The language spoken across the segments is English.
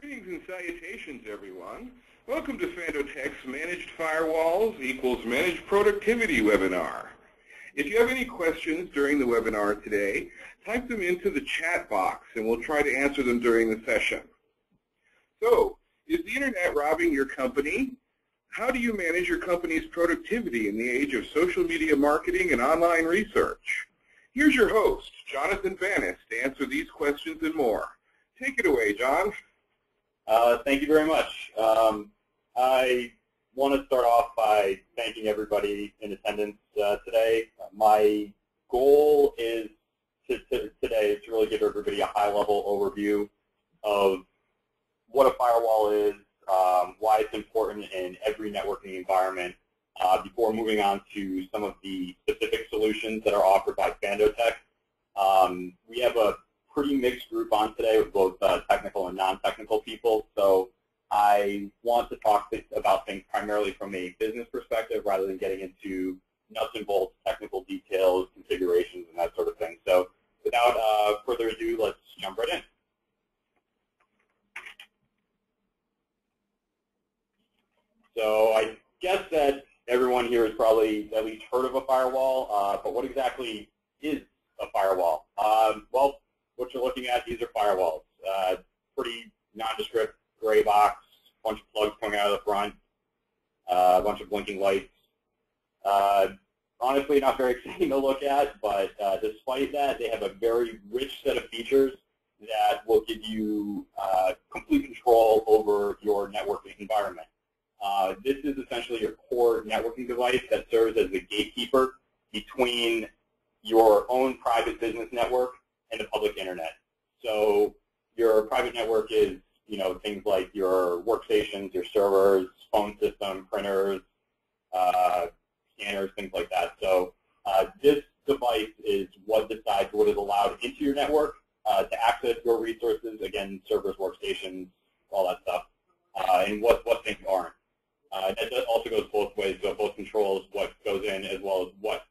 Greetings and salutations, everyone. Welcome to Fandotech's Managed Firewalls equals Managed Productivity webinar. If you have any questions during the webinar today, type them into the chat box and we'll try to answer them during the session. So, is the internet robbing your company? How do you manage your company's productivity in the age of social media marketing and online research? Here's your host, Jonathan Banas, to answer these questions and more. Take it away, John. Thank you very much. I want to start off by thanking everybody in attendance today. My goal is today is to really give everybody a high-level overview of what a firewall is, why it's important in every networking environment, before moving on to some of the specific solutions that are offered by Fandotech. We have a pretty mixed group on today with both technical and non-technical people, so I want to talk about things primarily from a business perspective rather than getting into nuts and bolts, technical details, configurations, and that sort of thing. So without further ado, let's jump right in. So I guess that everyone here has probably at least heard of a firewall, but what exactly is a firewall? Well, what you're looking at, these are firewalls. Pretty nondescript gray box, bunch of plugs coming out of the front, a bunch of blinking lights. Honestly, not very exciting to look at, but despite that, they have a very rich set of features that will give you complete control over your networking environment. This is essentially your core networking device that serves as the gatekeeper between your own private business network and the public internet. So your private network is, things like your workstations, your servers, phone system, printers, scanners, things like that. So this device is what decides what is allowed into your network to access your resources, again, servers, workstations, all that stuff, and what things aren't. That also goes both ways, so it both controls what goes in as well as what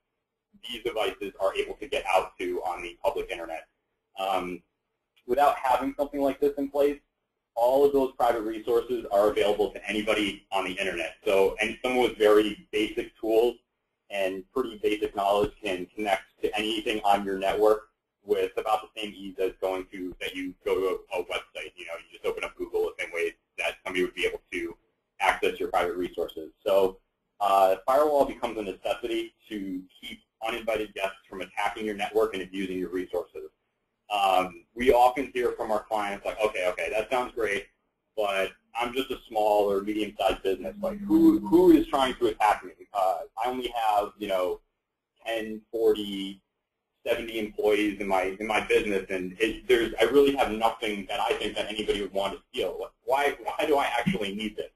these devices are able to get out to on the public internet. Without having something like this in place, all of those private resources are available to anybody on the internet. So, and someone with very basic tools and pretty basic knowledge can connect to anything on your network with about the same ease as that you go to a website. You just open up Google the same way that somebody would be able to access your private resources. So firewall becomes a necessity to keep uninvited guests from attacking your network and abusing your resources. We often hear from our clients like, okay, that sounds great, but I'm just a small or medium-sized business. Like, who is trying to attack me? I only have, 10, 40, 70 employees in my business, and I really have nothing that I think that anybody would want to steal. Why do I actually need this?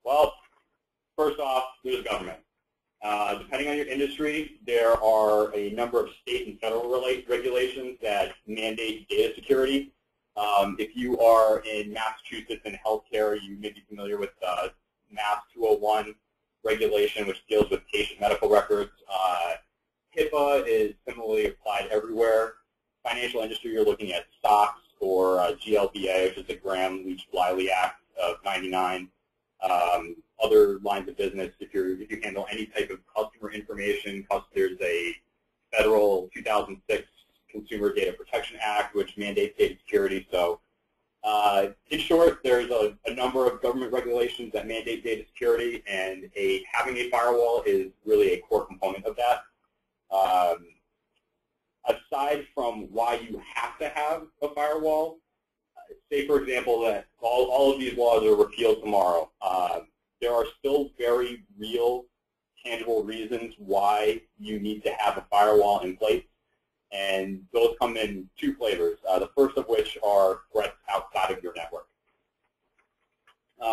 Well, first off, there's government. Depending on your industry, there are a number of state and federal regulations that mandate data security. If you are in Massachusetts in healthcare, you may be familiar with Mass 201 regulation, which deals with patient medical records. HIPAA is similarly applied everywhere. Financial industry, you're looking at SOX or GLBA, which is the Graham-Leach-Bliley Act of '99. Other lines of business, if you handle any type of customer information, there's a federal 2006 Consumer Data Protection Act, which mandates data security. So in short, there's a number of government regulations that mandate data security, and having a firewall is really a core component of that. Aside from why you have to have a firewall, say, for example, that all of these laws are repealed tomorrow. There are still very real, tangible reasons why you need to have a firewall in place, and those come in two flavors, the first of which are threats outside of your network.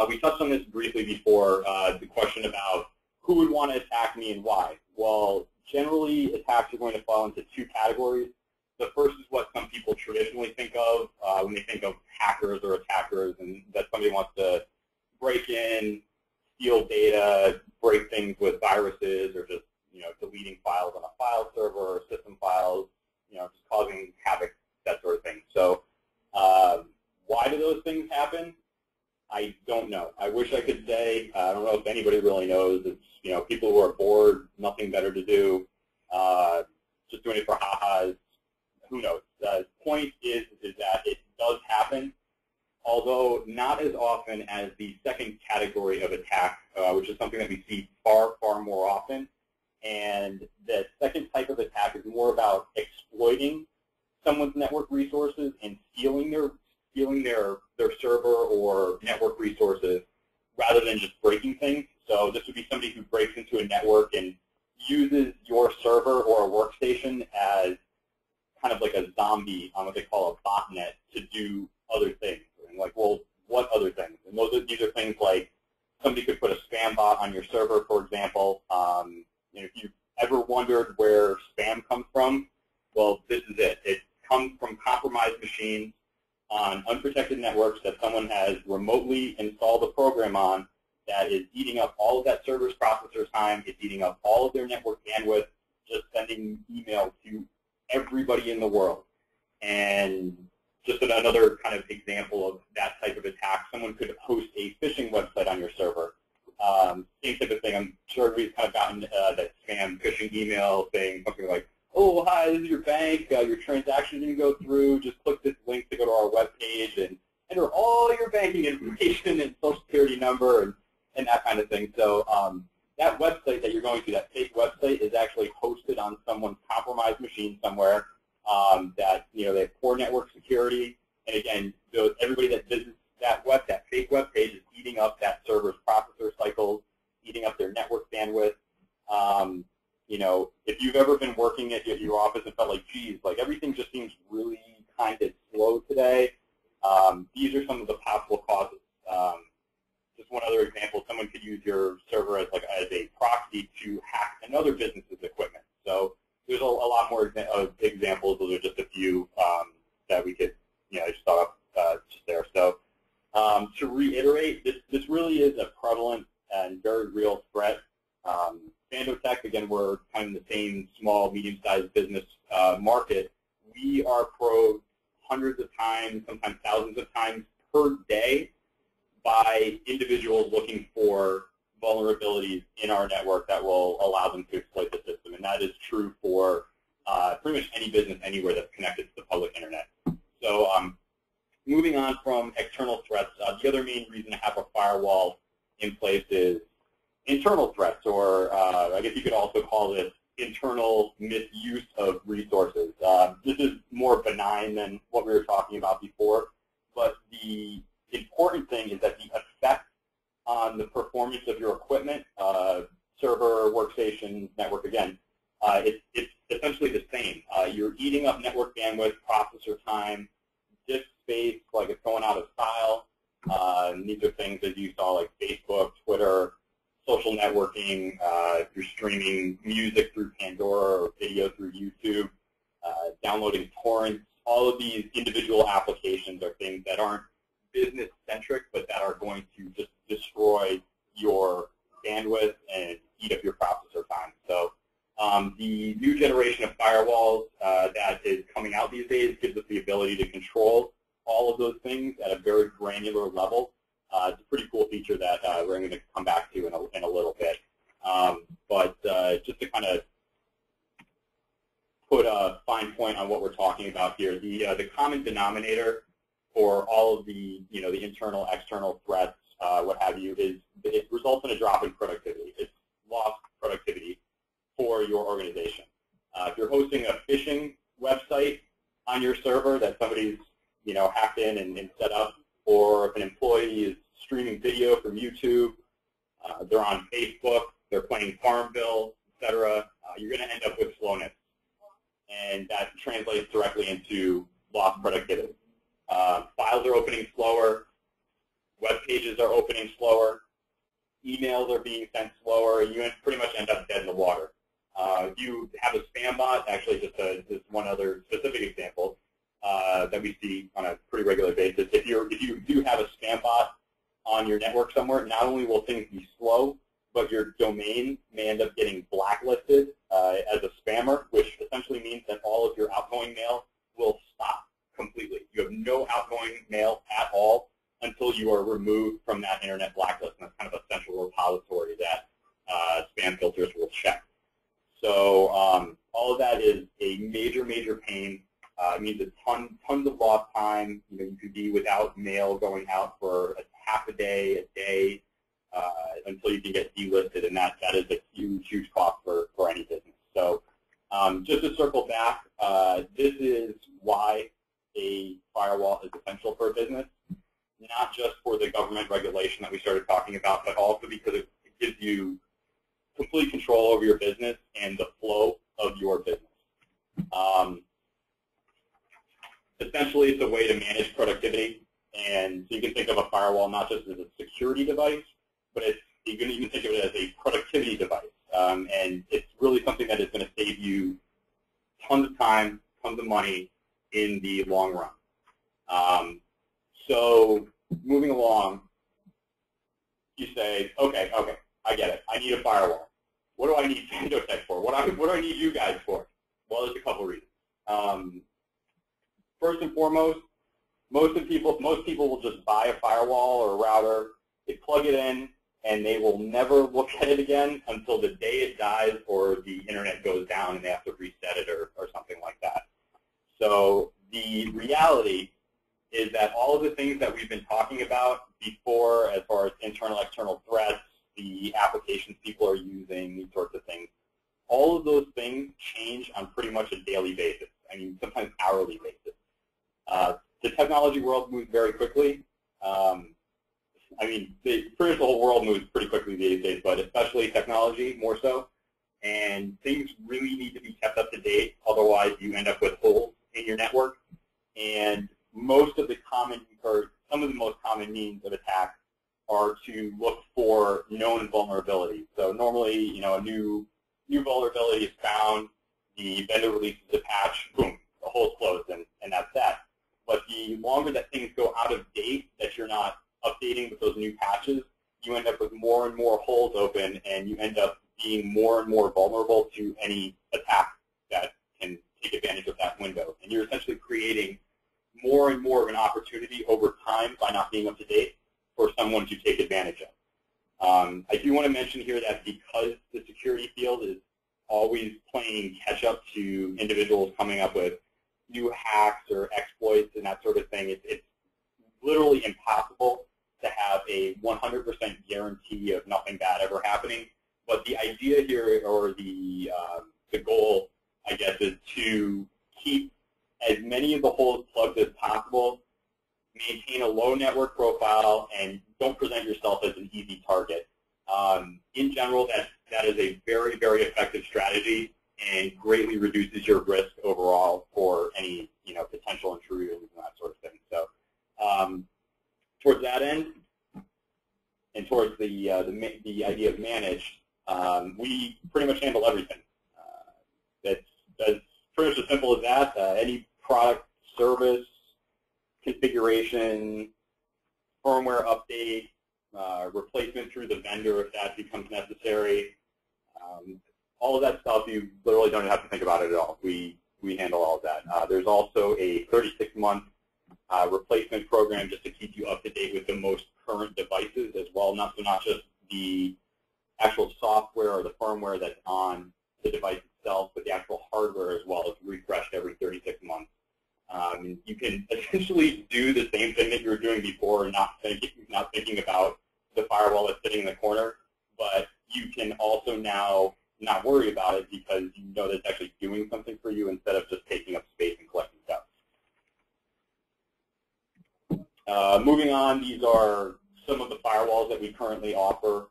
We touched on this briefly before, the question about who would want to attack me and why. Well, generally, attacks are going to fall into two categories. The first is what some people traditionally think of when they think of hackers or attackers, and that somebody wants to break in, steal data, break things with viruses, or just deleting files on a file server or system files, just causing havoc, that sort of thing. So why do those things happen? I don't know. I wish I could say. I don't know if anybody really knows. It's people who are bored, nothing better to do, just doing it for ha-has. Who knows? The point is that it does happen, although not as often as the second category of attack, which is something that we see far, far more often. And the second type of attack is more about exploiting someone's network resources and stealing their server or network resources rather than just breaking things. So this would be somebody who breaks into a network and uses your server or a workstation as kind of like a zombie on what they call a botnet to do other things. And like, well, what other things? And these are things like somebody could put a spam bot on your server, for example. If you've ever wondered where spam comes from, well, this is it. It comes from compromised machines on unprotected networks that someone has remotely installed a program on that is eating up all of that server's processor time. It's eating up all of their network bandwidth, just sending email to everybody in the world. And just another kind of example of that type of attack, someone could host a phishing website on your server. Same type of thing. I'm sure we've kind of gotten that spam phishing email saying something like, oh, hi, this is your bank. Your transaction didn't go through. Just click this link to go to our web page and enter all your banking information and social security number and that kind of thing. So that website that you're going to, that fake website, is actually hosted on someone's compromised machine somewhere. That they have poor network security, and again, everybody that visits that fake web page is eating up that server's processor cycles, eating up their network bandwidth. If you've ever been working at your office and felt like, geez, like everything just seems really kind of slow today, these are some of the possible causes. Just one other example: someone could use your server as a proxy to hack another business's equipment. So there's a lot more examples. Those are just a few that we could, just thought of just there. So to reiterate, this really is a prevalent and very real threat. Fandotech, again, we're kind of in the same small, medium-sized business market. We are probed hundreds of times, sometimes thousands of times per day by individuals looking for vulnerabilities in our network that will allow them to exploit the system. And that is true for pretty much any business anywhere that's connected to the public internet. So moving on from external threats, the other main reason to have a firewall in place is internal threats, or I guess you could also call this internal misuse of resources. This is more benign than what we were talking about before, but the important thing is that the effect on the performance of your equipment, server, workstation, network, again, it's essentially the same. You're eating up network bandwidth, processor time, disk space, like it's going out of style. And these are things that you saw like Facebook, Twitter, social networking, you're streaming music through Pandora or video through YouTube, downloading torrents. All of these individual applications are things that aren't business-centric, but that are going to just destroy your bandwidth and eat up your processor time. So the new generation of firewalls that is coming out these days gives us the ability to control all of those things at a very granular level. It's a pretty cool feature that we're going to come back to in a little bit. But just to kind of put a fine point on what we're talking about here, the common denominator for all of the the internal, external threats, what have you, is it results in a drop in productivity. It's lost productivity for your organization. If you're hosting a phishing website on your server that somebody's hacked in and set up, or if an employee is streaming video from YouTube, they're on Facebook, they're playing Farmville, etc., you're going to end up with slowness. And that translates directly into lost productivity. Files are opening slower, web pages are opening slower, emails are being sent slower, and you pretty much end up dead in the water. If you have a spam bot, actually just one other specific example that we see on a pretty regular basis. If you do have a spam bot on your network somewhere, not only will things be slow, but your domain may end up getting blacklisted as a spammer, which essentially means that all of your outgoing mail will stop completely. You have no outgoing mail at all until you are removed from that internet blacklist. And that's kind of a central repository that spam filters will check. So all of that is a major, major pain. It means tons of lost time. You could be without mail going out for half a day, until you can get delisted, and that is a huge, huge cost for any business. So just to circle back, this is why a firewall is essential for a business, not just for the government regulation that we started talking about, but also because it gives you complete control over your business and the flow of your business. Essentially, it's a way to manage productivity, and so you can think of a firewall not just as a security device, but you can even think of it as a productivity device. And it's really something that is going to save you tons of time, tons of money in the long run. So moving along, you say, okay, I get it. I need a firewall. What do I need Fandotech for? What do I need you guys for? Well, there's a couple reasons. First and foremost, most people will just buy a firewall or a router, they plug it in, and they will never look at it again until the day it dies or the internet goes down and they have to reset it or something like that. So the reality is that all of the things that we've been talking about before, as far as internal, external threats, the applications people are using, these sorts of things, all of those things change on pretty much a daily basis. I mean, sometimes hourly basis. The technology world moves very quickly. I mean, pretty much the whole world moves pretty quickly these days, but especially technology more so. And things really need to be kept up to date, otherwise you end up with holes in your network. And most of the common, or some of the most common means of attack are to look for known vulnerabilities. So normally, a new vulnerability is found, the vendor releases a patch, boom, the hole's closed, and that's that. But the longer that things go out of date, that you're not updating with those new patches, you end up with more and more holes open, and you end up being more and more vulnerable to any attack that can take advantage of that window. And you're essentially creating more and more of an opportunity over time by not being up to date for someone to take advantage of. I do want to mention here that because the security field is always playing catch up to individuals coming up with new hacks or exploits and that sort of thing, it's literally impossible to have a 100% guarantee of nothing bad ever happening. But the idea here, or the goal, I guess, is to keep as many of the holes plugged as possible, maintain a low network profile, and don't present yourself as an easy target. In general, that is a very, very effective strategy and greatly reduces your risk overall for any potential intrusions and that sort of thing. So towards that end, and towards the idea of managed, we pretty much handle everything. That's pretty much as simple as that. Any product, service, configuration, firmware update, replacement through the vendor if that becomes necessary. All of that stuff, you literally don't have to think about it at all. We handle all of that. There's also a 36-month replacement program just to keep you up to date with the most current devices as well. Not just the actual software or the firmware that's on the device itself, but the actual hardware as well is refreshed every 36 months. You can essentially do the same thing that you were doing before, not thinking about the firewall that's sitting in the corner, but you can also now not worry about it because you know that it's actually doing something for you instead of just taking up space and collecting stuff. Moving on, these are some of the firewalls that we currently offer.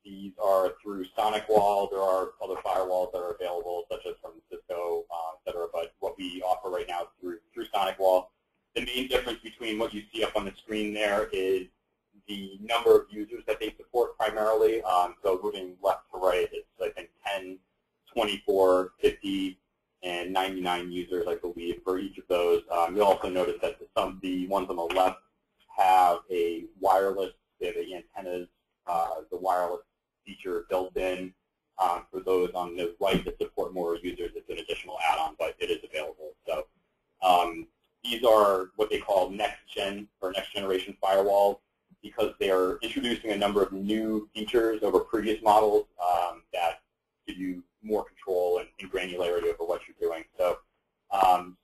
These are through SonicWall. There are other firewalls that are available, such as from Cisco, et cetera, but what we offer right now is through SonicWall. The main difference between what you see up on the screen there is the number of users that they support primarily. So moving left to right, it's, I think, 10, 24, 50, and 99 users, I believe, for each of those. You'll also notice that the ones on the left have a wireless, they have the antennas, the wireless feature built in. For those on the right that support more users, it's an additional add-on, but it is available. So these are what they call next-gen or next-generation firewalls because they're introducing a number of new features over previous models that give you more control and granularity over what you're doing. So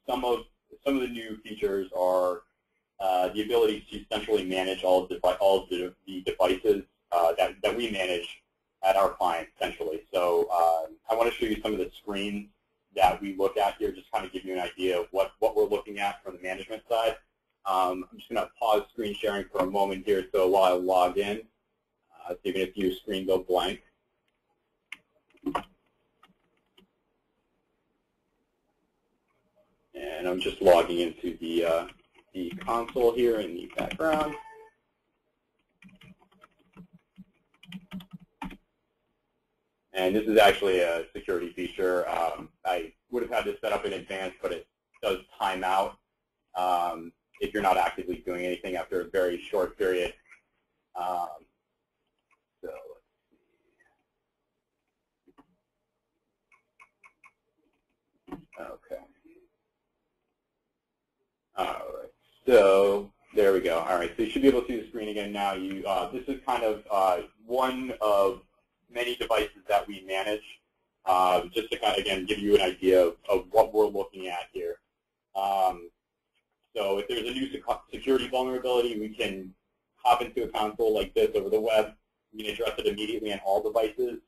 some of the new features are the ability to centrally manage all of the devices that we manage at our clients centrally. So I want to show you some of the screens that we look at here, just kind of give you an idea of what we're looking at from the management side. I'm just going to pause screen sharing for a moment here so while I log in, so even if your screen goes blank. And I'm just logging into the console here in the background. And this is actually a security feature. I would have had this set up in advance, but it does time out if you're not actively doing anything after a very short period. So let's see. Okay. All right. So there we go. All right. So you should be able to see the screen again now. This is kind of one of many devices that we manage, just to kind of, again, give you an idea of what we're looking at here. So if there's a new security vulnerability, we can hop into a console like this over the web. We can address it immediately on all devices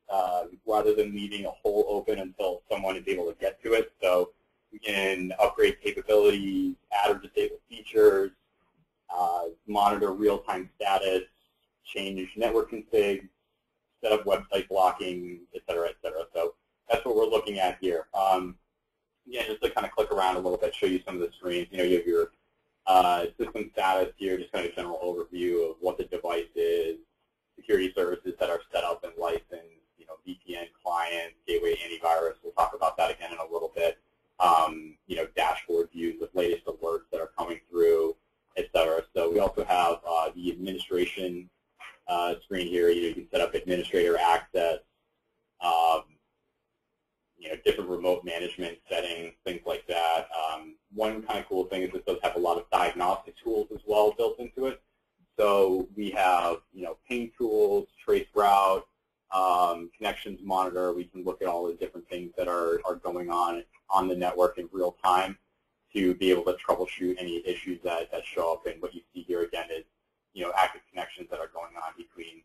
rather than leaving a hole open until someone is able to get to it. So we can upgrade capabilities, add or disable features, monitor real-time status, change network configs, set up website blocking, et cetera, et cetera. So that's what we're looking at here. Yeah, just to kind of click around a little bit, show you some of the screens. You know, you have your system status here, just kind of a general overview of what the device is, security services that are set up and licensed, you know, VPN clients, gateway antivirus. We'll talk about that again in a little bit. You know, dashboard views with latest alerts that are coming through, et cetera. So we also have the administration screen here. You can set up administrator access, you know, different remote management settings, things like that. One kind of cool thing is it does have a lot of diagnostic tools as well built into it. So we have, you know, ping tools, trace route, connections monitor. We can look at all the different things that are going on the network in real time to be able to troubleshoot any issues that show up. And what you see here again is, you know, active connections that are going on between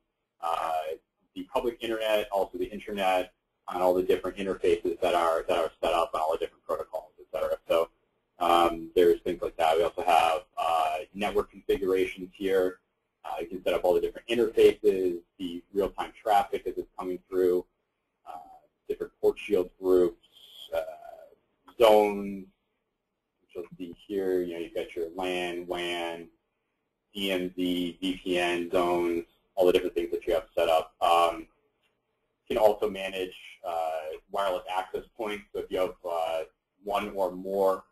the public internet, also the intranet, on all the different interfaces that are set up on all the different protocols, et cetera. So there's things like that. We also have network configurations here. You can set up all the different interfaces, the real-time traffic as it's coming through, different port shield groups, zones, which you'll see here. You know, you've got your LAN, WAN, DMZ, VPN zones, all the different things that you have set up. You can also manage wireless access points. So if you have one or more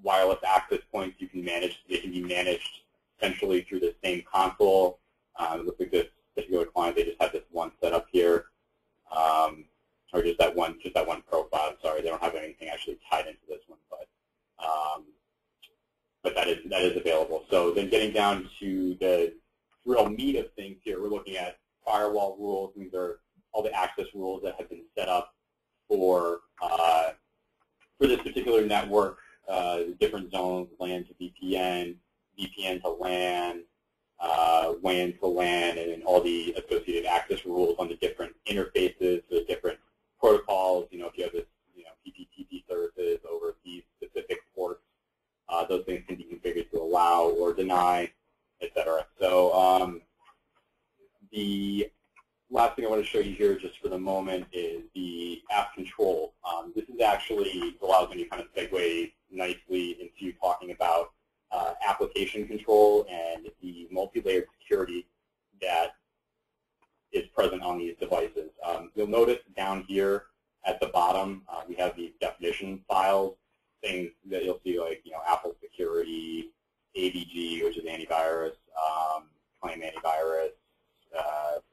wireless access points, you can manage. They can be managed centrally through the same console. It looks like this particular client, they just have this one set up here, or just that one profile. Sorry, they don't have anything actually tied into this one, but that is available. So then getting down to the real meat of things here, we're looking at firewall rules. These are all the access rules that have been set up for this particular network, different zones, LAN to VPN, VPN to LAN, WAN to LAN, and then all the associated access rules on the different interfaces, the different protocols. You know, if you have this, you know, PPTP services over these specific ports, those things can be configured to allow or deny, et cetera. So the last thing I want to show you here just for the moment is the app control. This is actually allows me to kind of segue nicely into talking about application control and the multi-layered security that is present on these devices. You'll notice down here at the bottom, we have these definition files, things that you'll see like, you know, Apple Security, AVG, which is antivirus, Claim Antivirus,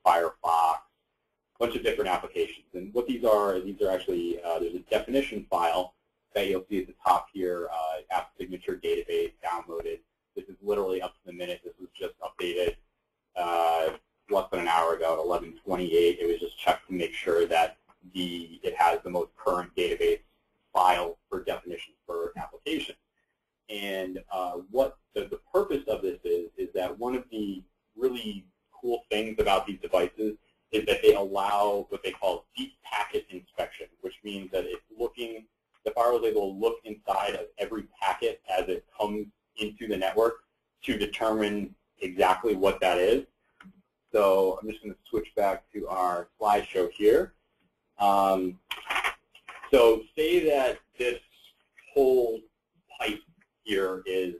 Firefox, a bunch of different applications. And what these are actually, there's a definition file website, you'll see at the top here, app signature database downloaded. This is literally up to the minute. This was just updated less than an hour ago at 11:28. It was just checked to make sure that it has the most current database file for definitions for application. And what the purpose of this is that one of the really cool things about these devices is that they allow what they call deep packet inspection, which means that the firewall is able to look inside of every packet as it comes into the network to determine exactly what that is. So I'm just going to switch back to our slideshow here. So say that this whole pipe here is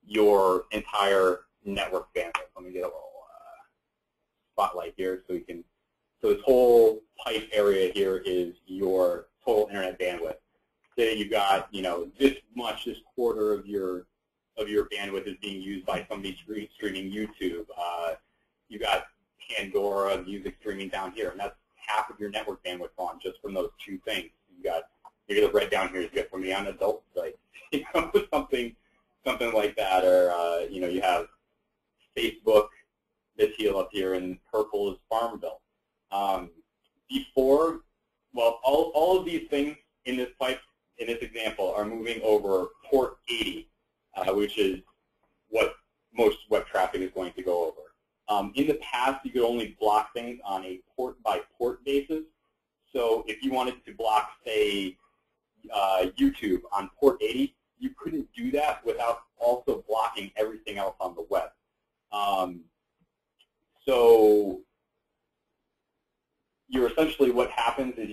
your entire network bandwidth. Let me get a little spotlight here so this whole pipe area here is your total internet bandwidth. Say that you've got, this quarter of your bandwidth is being used by somebody streaming YouTube. You got Pandora music streaming down here, and that's half of your network bandwidth on just from those two things. You got, maybe the red down here is good for me on adult sites, something like that, or you have Facebook, this heel up here, and purple is Farmville. All of these things in this pipe, in this example, are moving over port 80, which is what most web traffic is going to go over. In the past, you could only block things on a port-by-port basis. So if you wanted to block, say, YouTube on port 80, you couldn't do that without also blocking everything else on the web. So essentially what happens is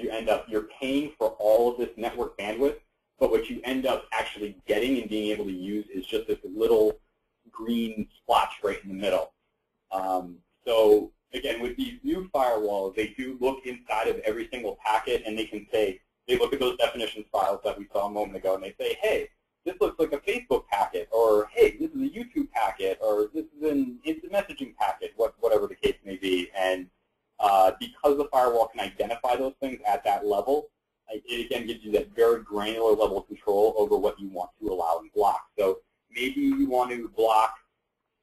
you're paying for all of this network bandwidth, but what you end up actually getting and being able to use is just this little green splotch right in the middle. So again, with these new firewalls, they do look inside of every single packet, and they look at those definitions files that we saw a moment ago, and they say, hey, this looks like a Facebook packet, or hey, this is a YouTube packet, or this is an instant messaging packet, whatever the case may be. And because the firewall can identify those things at that level, it again gives you that very granular level of control over what you want to allow and block. So maybe you want to block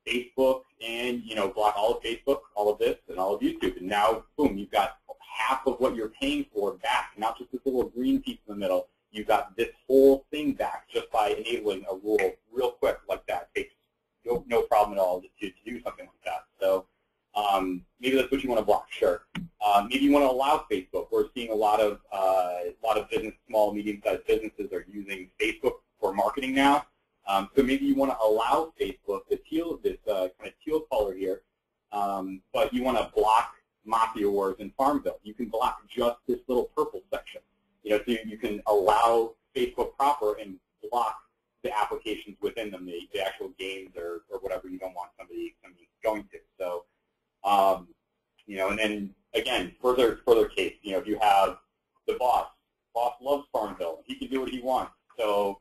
Facebook and block all of Facebook, all of this, and all of YouTube. And now, boom, you've got half of what you're paying for back, not just this little green piece in the middle. You've got this whole thing back just by enabling a rule real quick like that. It takes no problem at all to do something like that. So maybe that's what you want to block, sure. Maybe you want to allow Facebook. We're seeing a lot of business, small, medium-sized businesses are using Facebook for marketing now. So maybe you want to allow Facebook, this kind of teal color here, but you want to block Mafia Wars and Farmville. You can block just this little purple section. So you can allow Facebook proper and block the applications within them, the actual games or whatever you don't want somebody going to. So, and then again, further case, if you have the boss loves Farmville, he can do what he wants. So,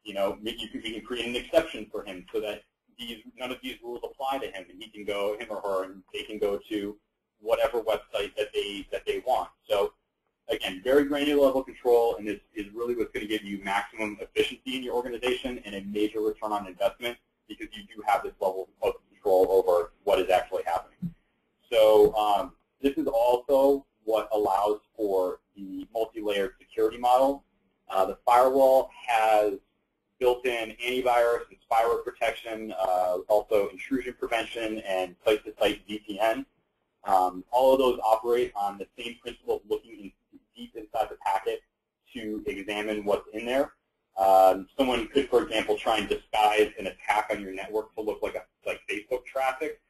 we can create an exception for him so that none of these rules apply to him, and him or her, and they can go to whatever website that they want. So again, very granular level control, and this is really what's going to give you maximum efficiency in your organization and a major return on investment, because you do have this level of control over what is actually happening. So this is also what allows for the multi-layered security model. The firewall has built-in antivirus and spyware protection, also intrusion prevention and site-to-site VPN. All of those operate on the same principle of looking deep inside the packet to examine what's in there. Someone could, for example, try and disguise an attack on your network to look like Facebook traffic,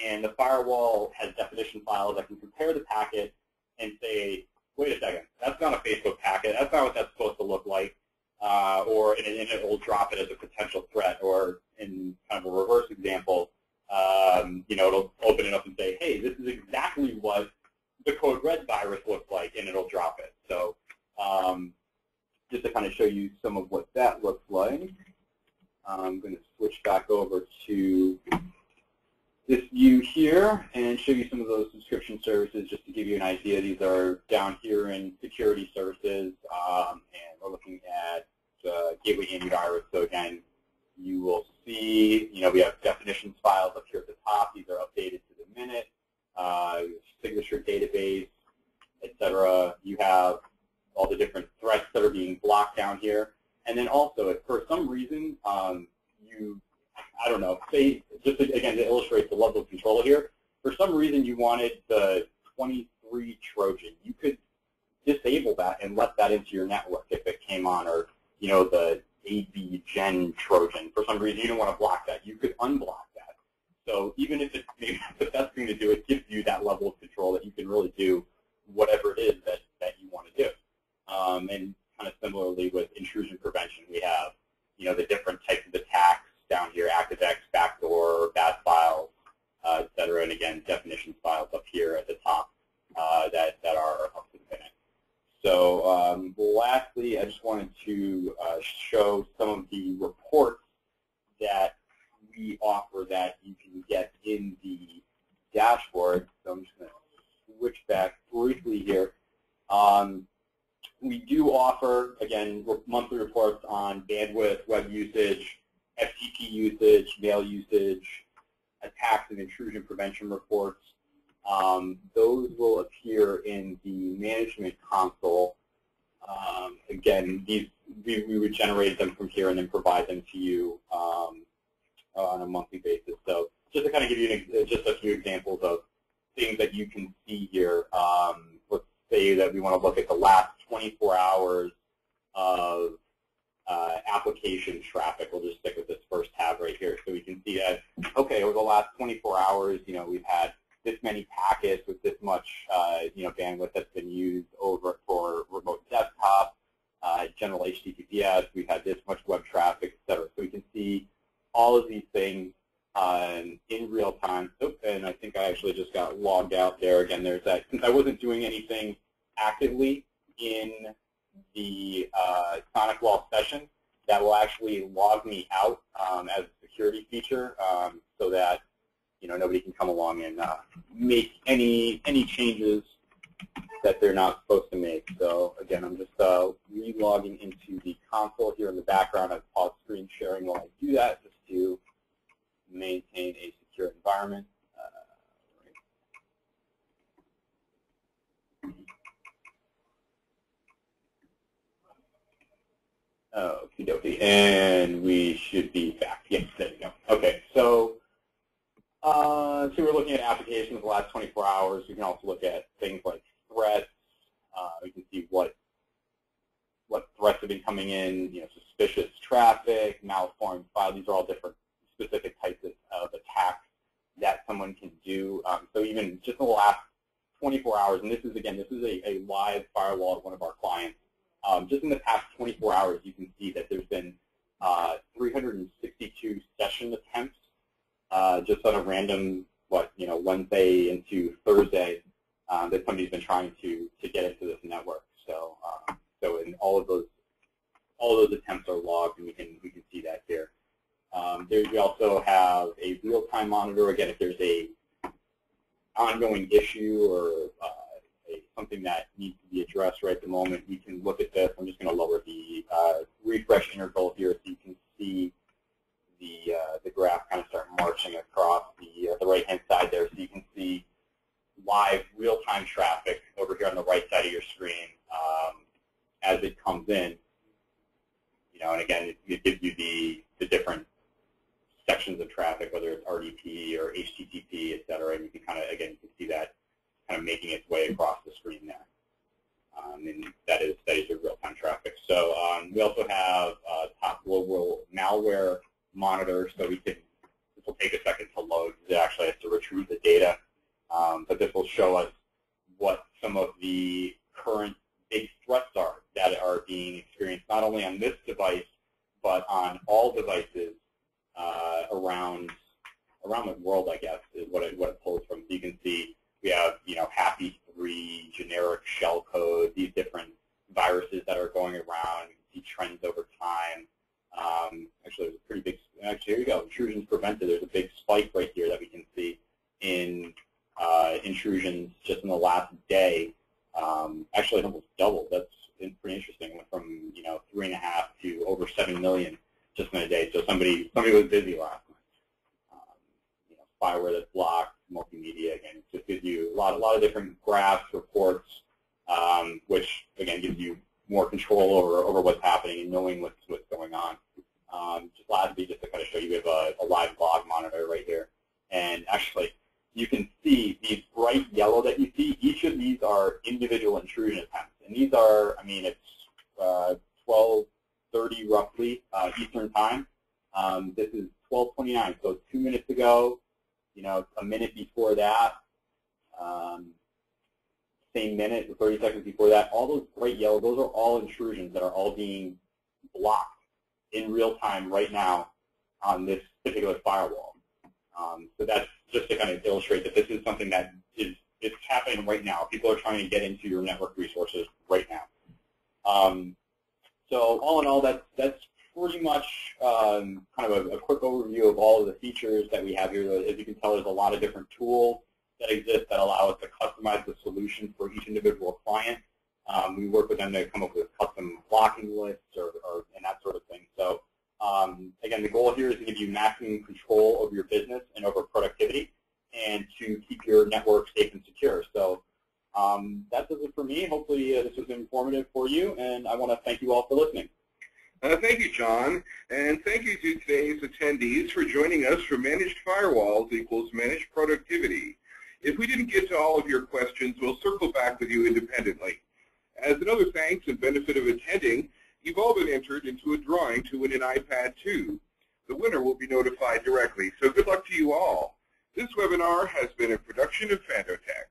and the firewall has definition files that can compare the packet and say, wait a second, that's not a Facebook packet, that's not what that's supposed to look like, and it will drop it as a potential threat, or in kind of a reverse example, it'll open it up and say, hey, this is exactly what the code red virus looks like, and it'll drop it. So just to kind of show you some of what that looks like, I'm going to switch back over to this view here and show you some of those subscription services just to give you an idea. These are down here in security services, and we're looking at gateway antivirus. So again, you will see, we have definitions files up here at the top. These are updated to the minute, signature database, etc. You have all the different threats that are being blocked down here. And then also, if for some reason, I don't know, say, just again to illustrate the level of control here, for some reason you wanted the 23 Trojan, you could disable that and let that into your network if it came on, or the AB Gen Trojan. For some reason you don't want to block that. You could unblock that. So even if it's maybe not the best thing to do, it gives you that level of control that you can really do whatever it is that you want to do. And kind of similarly with intrusion prevention, we have the different types of attacks down here: ActiveX, backdoor, bad files, etc. And again, definitions files up here at the top that are up to the minute. So lastly, I just wanted to show some of the reports that we offer that you can get in the dashboard. So I'm just going to switch back briefly here. We do offer, again, monthly reports on bandwidth, web usage, FTP usage, mail usage, attacks and intrusion prevention reports. Those will appear in the management console. Again, we would generate them from here and then provide them to you on a monthly basis. So just to kind of give you just a few examples of things that you can see here. Let's say that we want to look at the last 24 hours of application traffic. We'll just stick with this first tab right here. So we can see that, okay, over the last 24 hours, we've had this many packets with this much, bandwidth that's been used over for remote desktop, general HTTPS. We've had this much web traffic, et cetera. So we can see all of these things in real time. Oh, and I think I actually just got logged out there. Again, there's that. Since I wasn't doing anything actively in the Sonic Wall session, that will actually log me out as a security feature, so that nobody can come along and make any changes that they're not supposed to make. So again, I'm just re-logging into the console here in the background. I've paused screen sharing while I do that, just to maintain a secure environment. Okie dokie, and we should be back. Yes, there you go. Okay, so we're looking at applications the last 24 hours. We can also look at things like threats. We can see what threats have been coming in, suspicious traffic, malformed file. These are all different specific types of attacks that someone can do. So even just in the last 24 hours, and this is a live firewall at one of our clients. Just in the past 24 hours, you can see that there's been 362 session attempts just on a random, Wednesday into Thursday, that somebody's been trying to get into this network. So, in all of those attempts are logged, and we can see that here. We also have a real-time monitor. Again, if there's a ongoing issue or something that needs to be addressed right at the moment, we can look at this. I'm just going to lower the refresh interval here so you can see the graph kind of start marching across the right-hand side there, so you can see live real-time traffic over here on the right side of your screen as it comes in. And again, it gives you the different sections of traffic, whether it's RDP or HTTP, et cetera, and you can you can see that kind of making its way across the screen there. And that is your real-time traffic. So we also have top global malware monitor. So this will take a second to load. It actually has to retrieve the data. But this will show us what some of the current big threats are that are being experienced not only on this device, but on all devices around the world, I guess, is what it pulls from. So you can see we have, Happy3, generic shellcode, these different viruses that are going around. You can see trends over time. Actually, there's a pretty big, here we go, intrusions prevented. There's a big spike right here that we can see. intrusions just in the last day. Actually, it almost doubled. That's pretty interesting. It went from 3.5 to over 7 million just in a day. So somebody was busy last night. Spyware that's blocked, multimedia, again, just gives you a lot of different graphs, reports, which again gives you more control over what's happening and knowing what's going on. Just lastly, just to kind of show you, we have a live log monitor right here, and actually you can see these bright yellow that you see. Each of these are individual intrusion attempts, and these are, I mean, it's 12:30 roughly Eastern time. This is 12:29, so 2 minutes ago. A minute before that, same minute, 30 seconds before that, all those bright yellow, those are all intrusions that are all being blocked in real time right now on this particular firewall. So that's just to kind of illustrate that this is something that it's happening right now. People are trying to get into your network resources right now. So all in all, that's pretty much kind of a quick overview of all of the features that we have here. As you can tell, there's a lot of different tools that exist that allow us to customize the solution for each individual client. We work with them to come up with custom blocking lists and that sort of thing. So again, the goal here is to give you maximum control over your business and over productivity and to keep your network safe and secure. So that does it for me. Hopefully this was informative for you, and I want to thank you all for listening. Thank you, John, and thank you to today's attendees for joining us for Managed Firewalls equals Managed Productivity. If we didn't get to all of your questions, we'll circle back with you independently. As another thanks and benefit of attending, you've all been entered into a drawing to win an iPad 2. The winner will be notified directly, so good luck to you all. This webinar has been a production of Fandotech.